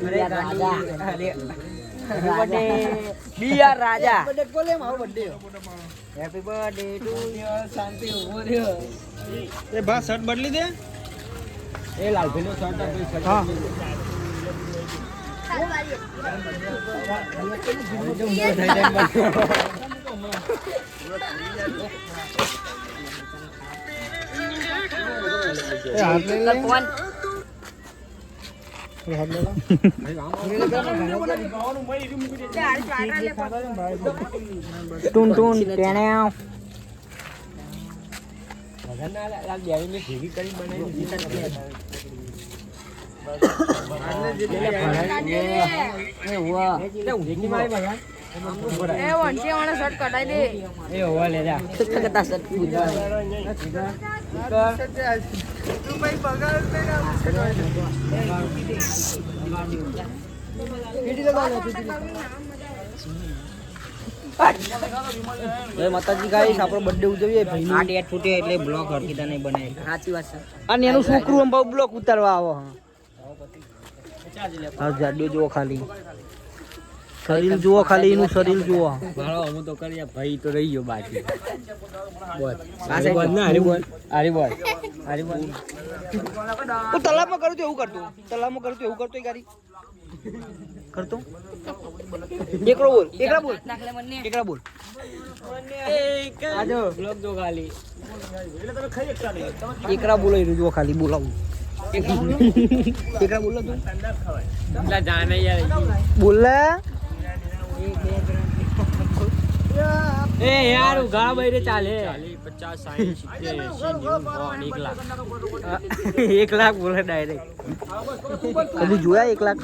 અરે રાજા અરે birthday dear Raja birthday કોલે મારો birthday happy birthday to you શાંતિ ઉભો રહ્યો એ બા શર્ટ બદલી દે એ લાલભીનો શર્ટ આપી હા ટૂન ટૂન ટેણે માતાજી ગાઈસ આપણો બર્થડે ઉજવીએ ભાઈ આ ડેટ ફૂટે એટલે બ્લોગ હરકીતા નહીં બનાવે સાચી વાત છે અને એનું છોકરું આમ બહુ બ્લોગ ઉતારવા આવો હા જાડો જુઓ ખાલી શરીર જુઓ ખાલી એનું શરીર જુઓ મારો હું તો કરી ભાઈ તો રહી ગયો બાકી બોલ પાસે બોલ ના હરી બોલ હરી બોલ હરી બોલ તું તલાબમાં કરું તો એવું કરતું તલાબમાં કરું તો એવું કરતો ગાડી કરતો એકડો બોલ એકડા બોલ એકડા બોલ આજો બ્લોગ જો ખાલી એટલે તમે ખાઈ એકડા નહીં એકડા બોલો જો ખાલી બોલાવું એકડા બોલો તું એટલે જાને યાર બોલ એ યાર ઉઘા બૈરે ચાલે 50 60 70 1 લાખ બોલે ડાયરેક્ટ કદી જોયા 1 લાખ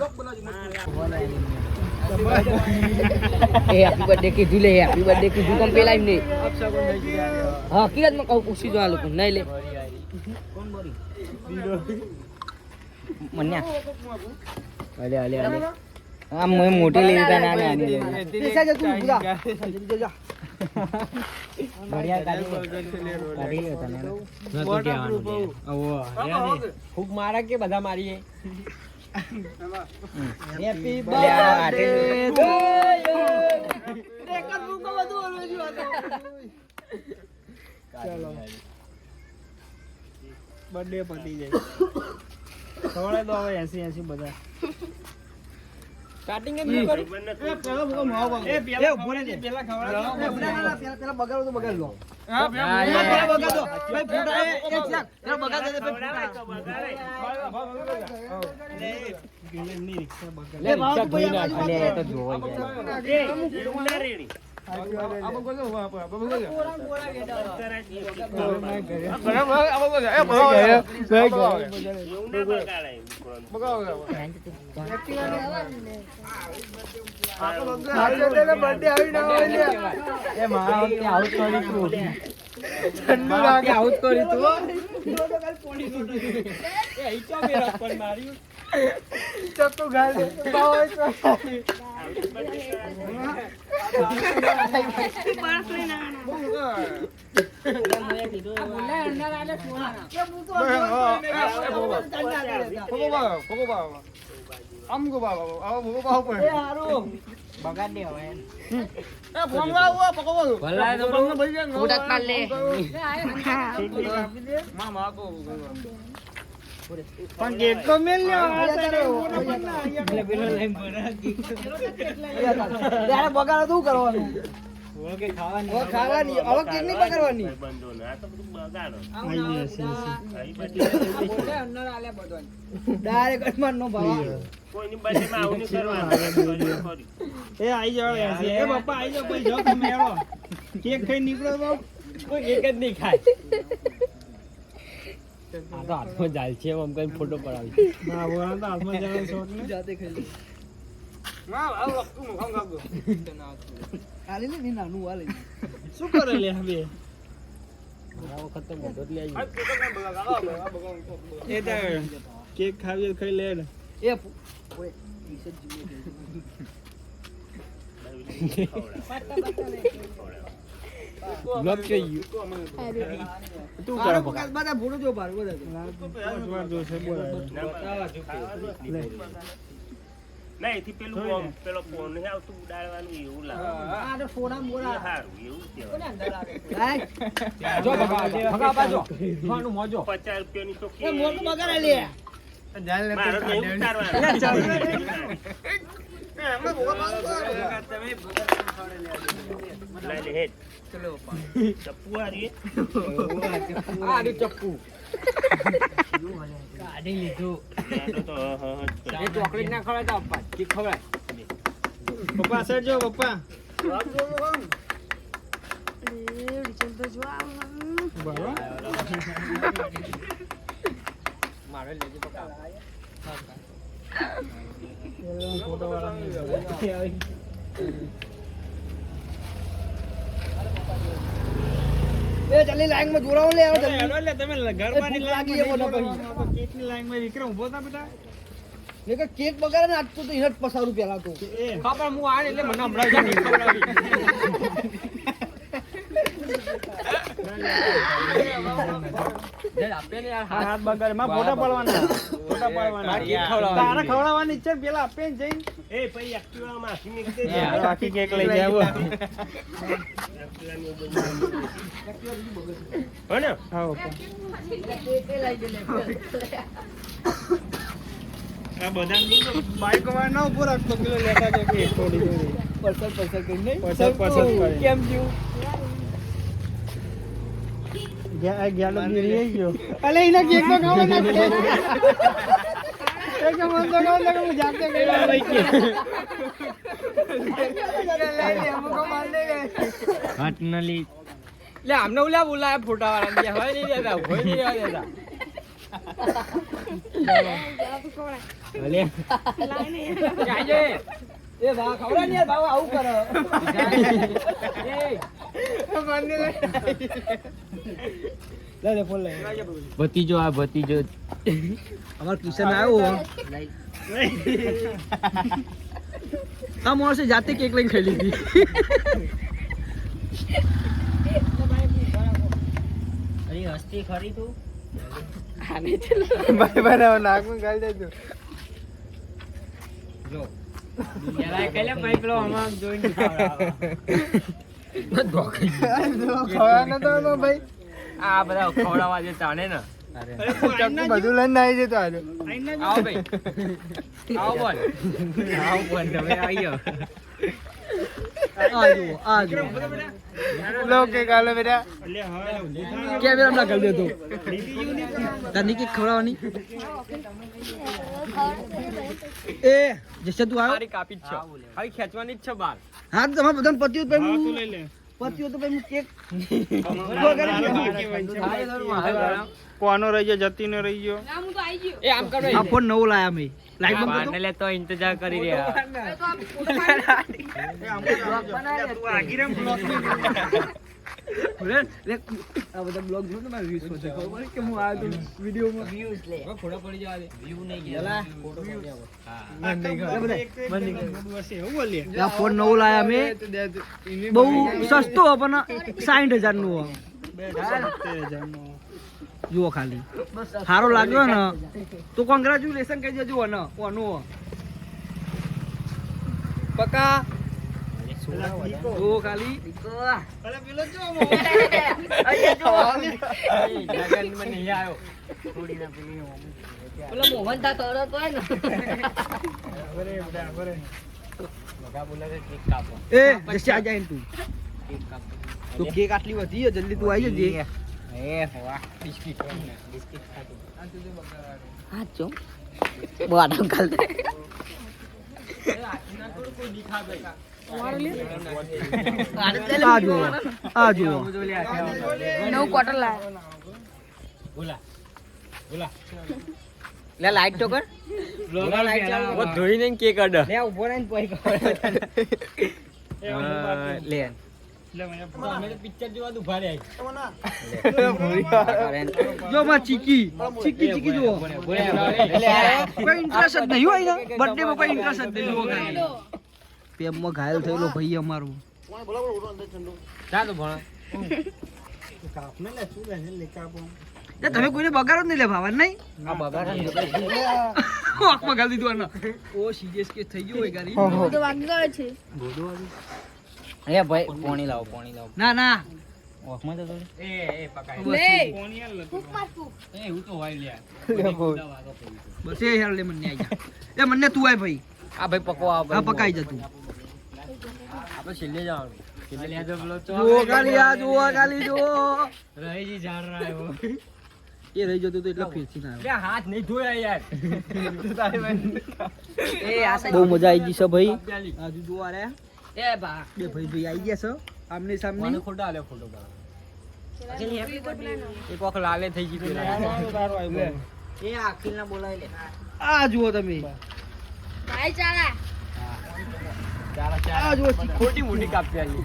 એ હેપી બર્થડે કીધું લે હેપી બર્થડે કીધું કોમ પેલા એમ નહીં હા કિરતમાં કહું પૂછી જો આ લોકો નહીં લે મન્યા અલે અલે અલે આ મોટી લઈ લીધા ના નાની લઈ પૈસા જતું પૂરા જા બઢિયા કાઢી લે તને ના તો કેવાનું ઓવો ખૂબ મારા કે બધા મારીએ હેપી બર્થડે ટુ યુ રેકર મુકો બધું ઓલવેજ હતો ચાલો બર્થડે પતી જાય ખવડે તો હવે 80 બધા સ્ટાર્ટિંગ જ ન કરું એ પેલા મુકો માવ એ ઉભો રે પેલા ખવડે પેલા બગાડો તો બગાડ લો હા પેલા બગાડો ભાઈ ફોટા એક ચાક પેલા બગાડ દે ની રિક્ષા બગાડ લે રિક્ષા ધોઈ ના લે તો જોવાઈ જાય એ ઉલા રેડી આબો ગોજો આબો ગોજો કોરા ગેડા આબો ગોજો એ બગાડ બર્થડે આવી ના હોય એ મારા કે આઉટ કરી તું ઠંડુ લાગે આઉટ કરી તું એ ઈચો મેરા પણ માર્યું ચક્કો ગાલ બાય બાસ લઈ ના બોલે અંડર આલે ફોન કે હું તો ભગો આમ ગો બાબા આવો ભગો બાબા પર એ હારું બગાડ દે હવે એ ફોન વાળો પકવો ભલાય તો તમને ભઈ જાય ફોટા કાઢ લે માં માગો પણ કેક તો મેલ લે એટલે પેલો લઈને ભરા કેક ત્યારે બગાડ શું કરવાનું ઓકે ખાવાની ઓ ખાવાની હવે કેક નહીં બગાડવાની બંધો ના તો બધું બગાડો આઈ અંદર આલે બધો ડાયરેક્ટ અસમાન નો ભાવ કોઈની બર્થડે માં આવું નહીં કરવાનું એ આઈ જાવ એ બાપા આઈ જાવ કોઈ જો તમે આવો કેક ખાઈ નીકળો બાપ કોઈ એક જ નહીં ખાય આ તો હાથમાં જાય છે એમ કઈ ફોટો પડાવી ના બોલા તો હાથમાં જાય શોટ ને જાતે ખાઈ ના આ વસ્તુ નું ખાવ ખાવ ખાલી લે ની નાનું વાલે શું કરે લે હવે આ વખત તો મોટો જ લઈ આવી એ તો કેક ખાવી ખાઈ લે ને એ ઓય ઈસત જીવે બ્લોક થઈ ગયું તું કરો બધા ભૂલો જો બાર બધા વાર જો છે બોલા ના એથી પેલું પેલો ફોન નહીં આવતું ઉડાડવાનું એવું લાગે આ તો સોના મોરા સારું એવું કોને કહેવાય અંદર લાગે જો ભગા બાજો ખાનું મોજો 50 રૂપિયાની તો એ મોટું બગાડે લે મારો નહીં ઉતારવાનું લઈ લે હેડ ચપ્પુ આ રહી આ રે ચપ્પુ કાઢી લીધું તો એ ચોકલેટ ના ખવડાય તો આપા ઠીક ખવડાય પપ્પા સર જો પપ્પા મારે લેજે પપ્પા ફોટો વાળા એ ચાલી લાઈન માં જોડાવો લે આવો એટલે તમે ગરબાની લાગી એ મોટા ભાઈ કેકની લાઈનમાં વિક્રમ ઉભો થા બેટા ને કે કેક બગાડે ને આજ તો એને જ પસારું પેલા તો એ બાપા હું આ એટલે મને હમણાં જ ખવડાવી આપે ને યાર હાથ બગાડે માં ફોટા પાડવાના તારા ખવડાવવાની ઈચ્છા પેલા આપે ને જઈને એ પછી એક્ટિવામાં આખી મિક્સ દે આખી કેક લઈ જાવ હો ને હા આ બધા બાઈક વાળા ના ઉભો રાખતો પેલો લેતા કે થોડી થોડી પસલ કરીને પસલ કરે. કેમ જીવ ગયાલો ગીરી ગયો અલે એના કેક તો ખાવા ના એ કે મન તો ખાવા લાગે હું જાતે કે લઈ કે લઈ અમુક માર દે હાથ નલી લે આમને ઓલા બોલાયા ફોટા વાળા ને હોય નહીં દેતા હોય નહીં દેતા અલે જાજે એ બા ખવડા ને યાર બાવા આવું કરો એ મને લે ફોન લે ભતીજો આ ભતીજો અમાર કિશન આવ્યો આ મોસે જાતે કેક લઈને ખાઈ લીધી અરે હસ્તી ખરી તું ભાઈ બનાવ નાકમાં ગાલ દેજો જો યાર કઈલે ભાઈ પેલો આમાં જોઈને ખાવડાવા ખાવાનો તો ભાઈ આ બધા ખવડાવવા જે ચાણે ને ચક્કુ બધું લઈને આવી જતો આજે આવો ભાઈ આવો બોલ તમે આવ્યો આ જો લો કે ગાલે બેટા કેમેરા ના કરી દેતો તની કે ખવડાવવાની એ જશે તું આવ કાપી જ છે હવે ખેંચવાની જ છે બાર હા તો તમારે બધાને પત્યું તો તું લઈ લે પત્યું તો પછી કેક કોનો રહી ગયો જતીનો રહી ગયો એ આમ કરો આ ફોન નવો લાયા મે લાઈવ બંધ કરી લે તો ઇંતજાર કરી રહ્યા આગીરામ બ્લોક લે આ બધા બ્લોગ જો ને મારા વ્યૂઝ હોતે ખબર કે હું આ તો વિડિયો માં વ્યૂઝ લે ફોટો પડી જવા દે વ્યૂ નહીં ગયા હા એવું બોલીએ આ ફોન નવો લાયા મે બહુ સસ્તો પણ 60000 નો 70,000 નો જુઓ ખાલી સારો લાગ્યો ને તો કોંગ્રેચ્યુલેશન કહી દેજો ને ઓનો પકા જુઓ ખાલી અરે પેલો જો લગન માં નહીં આવ્યો થોડી ના પેલી પેલો મોહન તા તરત હોય ને બરે બગા બોલે કે કેક કાપો એ જશે આ જાય તું કેક કાપો તો કેક આટલી વધી છે જલ્દી તું આવી જજે એ વાહ બિસ્કિટ ખાતું આ તું જો બગા હા જો બહુ આરામ કર દે આના થોડું કોઈ દિખા ગઈ આ જો નવ ક્વાર્ટર લાય બોલા લે લાઈટ તો કર લાઈટ ચાલુ ઓ ધોઈ ને કેક અડ લે ઉભો રહીને પોઈ કર લે અમે તો પિક્ચર જોવા ઉભા રહ્યા જો માં ચીકી જો કોઈ ઇન્ટરેસ્ટ જ નહીં હોય ને બર્થડે માં કોઈ ઇન્ટરેસ્ટ જ નહીં હોય પેમ માં ઘાયલ થયેલો ભાઈ અમારું ચાલો ભણા કાપને લે શું લે લે કાપો તમે કોઈને બગાડો જ નહીં લે ભાવન નહીં આ બગાડ આંખમાં ગાલી દીધું આને ઓ સિરિયસ કે થઈ ગયો હોય ગાડી તો વાગી ગયો છે એ ભાઈ પાણી લાવો ના ના આંખમાં તો એ પકાય લે કોણ યાર લતો ફૂક માર ફૂક એ હું તો હોય લે બસ એ યાર લે મને આઈ જા એ મને તું આય ભાઈ આ ભાઈ પકો આ પકાઈ જતું આપણે છેલ્લે જવાનું છેલ્લે લે જો બોલો જો ગાલી આ જો ગાલી જો રહીજી જાણ રહ્યો એ રહી જતો તો એટલા ફેરથી ના લે હાથ નહીં ધોયા યાર એ આ બહુ મજા આવી ગઈ છે ભાઈ આજુ જોવા રે એ બા બે ભાઈ આવી ગયા છો આમને સામને મને ખોટા આલે ફોટો એક વખત લાલે થઈ ગઈ પેલા એ અખિલ ના બોલાય લે આ જુઓ તમે ભાઈ ચાલા આ જુઓ ખોટી મોટી કાપી આલી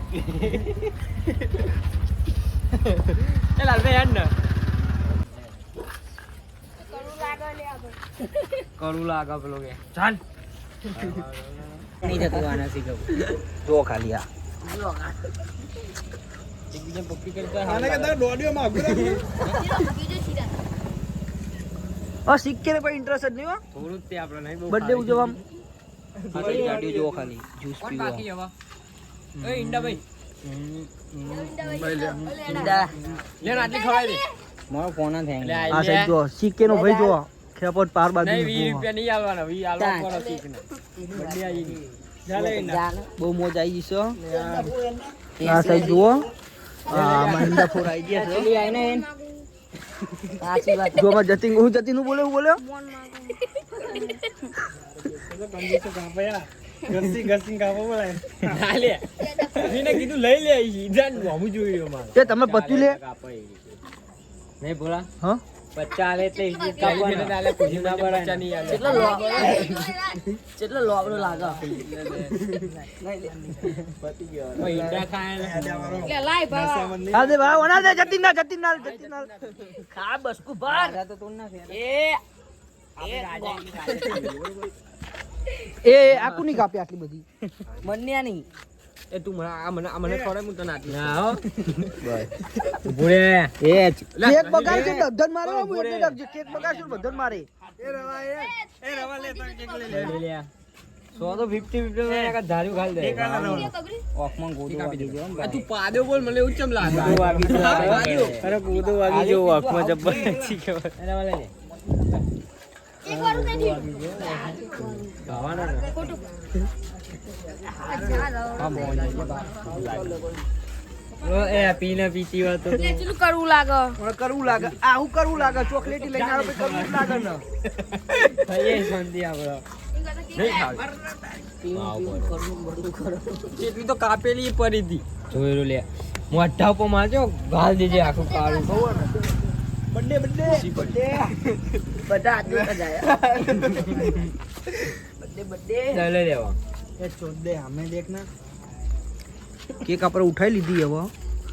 એ લાલભાઈ હેડ ને કરું લાગે પેલો કે ચાલ નહીં થતું આના શીખવું જો ખાલી આ એકબીજા પપ્પી કરતા આને કે તારે દોડ્યો માં આગળ સિક્કે ને કોઈ ઇન્ટરેસ્ટ જ નહીં હો થોડું તે આપણો નહીં બર્થડે ઉજવવા આપણી ગાડીઓ જોવો ખાલી જ્યુસ પીવો બાકી હવે એ ઈંડા ભાઈ ઈંડા લે આટલી ખવાય દે મારો ફોન ના થાય આ સાઈડ જો સિક્કે નો ભાઈ જો ખેપટ પાર બાજુ નહીં 20 રૂપિયા નહીં આલવાના 20 આલવા પડે સિક્કે ને બર્થડે આવી ગઈ ચાલે ઈંડા બહુ મોજ આવી ગઈ છે આ સાઈડ જુઓ આ મહિન્દા ફોર આવી ગયા છે ચલી આઈને સાચી વાત જો માં જતીન હું બોલ્યો કંદીસો કાપયા ગસ્સી કાપો બોલાય ના લે એને કીધું લઈ લે ઈજાન હું જોયું માં તે તમે પત્યું લે નહીં બોલા હા 50 આલે એટલે ઈજી કાપવાના નાલે પૂછી ના બરા 50 નહીં આલે કેટલો લોબડો લાગે પતી ગયો ઓય ઈંડા ખાય લે લાય બા આ દે બા ઓના દે જતીન નાલ ખા બસકુ બાર તો તું ના એ આકુ ની કાપી આટલી બધી મન્યા નહીં એ તું મને થોડે હું તને આટલી ના હો ભૂરે એ કેક બગાડ છે બધન મારે હું એટલે રાખજે કેક બગાડ છે બધન મારે એ રવા લે તો કેક લે લે 100 તો 50 ને કા ધાર્યું ખાલ દે ઓખમાં ગોદો વાગી દેજો તું પાડ્યો બોલ મને એવું ચમ લાગે અરે ગોદો વાગી જો ઓખમાં જબ્બર ઠીક છે અરે વાલે લે એક વાર નથી ગાવાના ને ખોટું એ પીને પીતી વાત તો લે ચલું કરવું લાગે કરવું લાગે આવું કરવું લાગે ચોકલેટી લઈને આવે તો કરવું જ લાગે ને ભાઈ એ શાંતિ આપણો નહીં ખાવ એટલી તો કાપેલી પડી હતી જોયેલું લે મોઢા ઉપર મારજો ગાલ દેજે આખું કાળું બર્થડે બધા આદમી પર જાય બર્થડે ચાલે લેવા એ ચોદ દે અમે દેખ ના કેક આપણે ઉઠાઈ લીધી હવે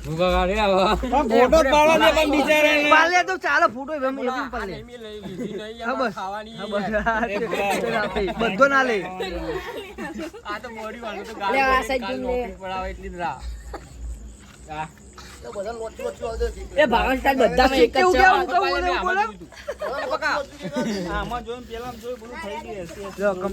ભૂકા કાઢે આવા ફોટો પાડો લે પણ બિચારા પાલે તો ચાલો ફોટો એમ પાલે લઈ લીધી નહીં હા બસ ખાવાની બધો ના લે આ તો મોડી વાળું તો લે, આ સાઈડ ગાલ લે. નોકરી પડાવે એટલી જ રાહ આ એ ભાવન તાર બધામાં એક જ છે આમાં જોઈને પેલા જોઈ બધું થઈ ગયું હશે